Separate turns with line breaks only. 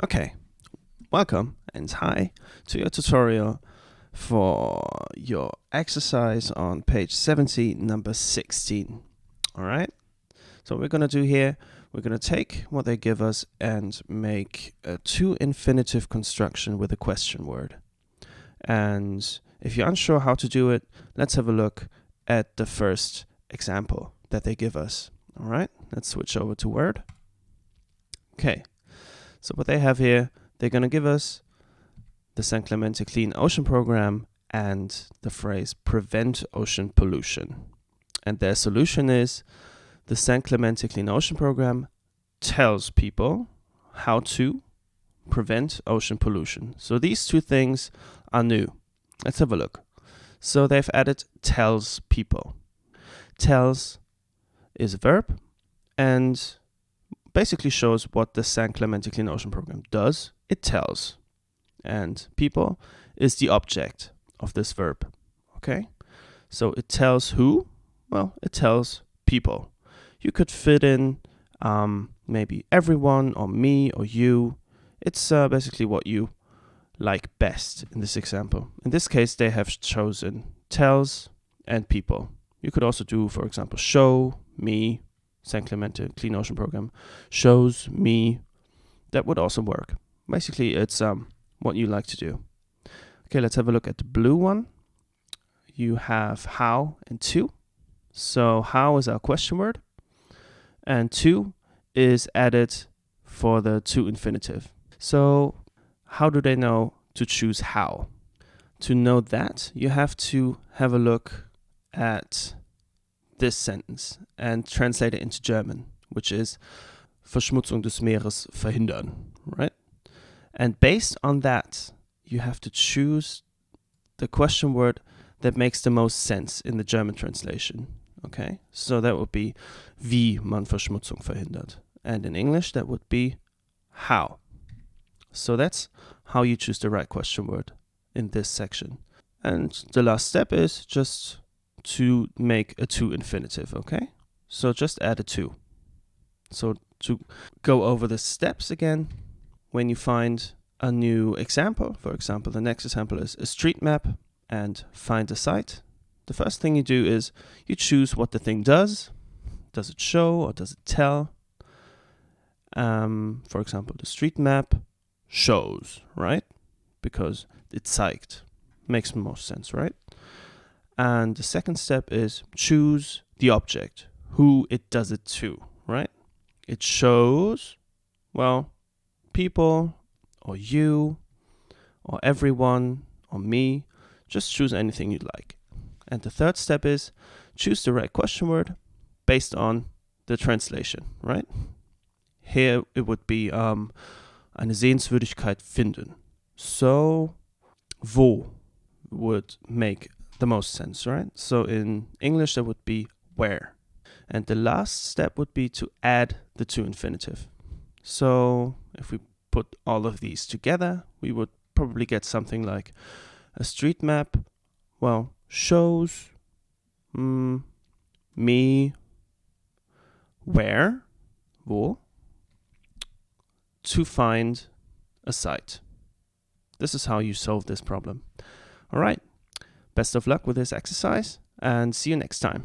Okay, welcome and hi to your tutorial for your exercise on page 70, number 16. All right, so what we're going to do here, we're going to take what they give us and make a to infinitive construction with a question word. And if you're unsure how to do it, let's have a look at the first example that they give us. All right, let's switch over to Word. Okay. So what they have here, they're going to give us the San Clemente Clean Ocean Program and the phrase prevent ocean pollution. And their solution is the San Clemente Clean Ocean Program tells people how to prevent ocean pollution. So these two things are new. Let's have a look. So they've added tells people. Tells is a verb and basically shows what the San Clemente Clean Ocean Program does. It tells. And people is the object of this verb. Okay? So it tells who? Well, it tells people. You could fit in maybe everyone or me or you. It's basically what you like best in this example. In this case, they have chosen tells and people. You could also do, for example, show, me, San Clemente Clean Ocean Program shows me. That would also work. Basically, it's what you like to do. Okay, let's have a look at the blue one. You have how and to. So how is our question word, and to is added for the to infinitive. So how do they know to choose how? To know that, you have to have a look at this sentence and translate it into German, which is Verschmutzung des Meeres verhindern, right? And based on that, you have to choose the question word that makes the most sense in the German translation, okay? So that would be wie man Verschmutzung verhindert. And in English, that would be how. So that's how you choose the right question word in this section. And the last step is just to make a to infinitive, okay? So just add a to. So to go over the steps again, when you find a new example, for example, the next example is a street map and find a site. The first thing you do is you choose what the thing does. Does it show or does it tell? For example, the street map shows, right? Because it's zeigt. Makes most sense, right? And the second step is choose the object, who it does it to, right? It shows, well, people or you or everyone or me. Just choose anything you'd like. And the third step is choose the right question word based on the translation, right? Here it would be eine Sehenswürdigkeit finden. So, wo would make the most sense, right? So in English, that would be where. And the last step would be to add the to infinitive. So if we put all of these together, we would probably get something like a street map, well, shows me where, wo, to find a site. This is how you solve this problem. All right. Best of luck with this exercise and see you next time.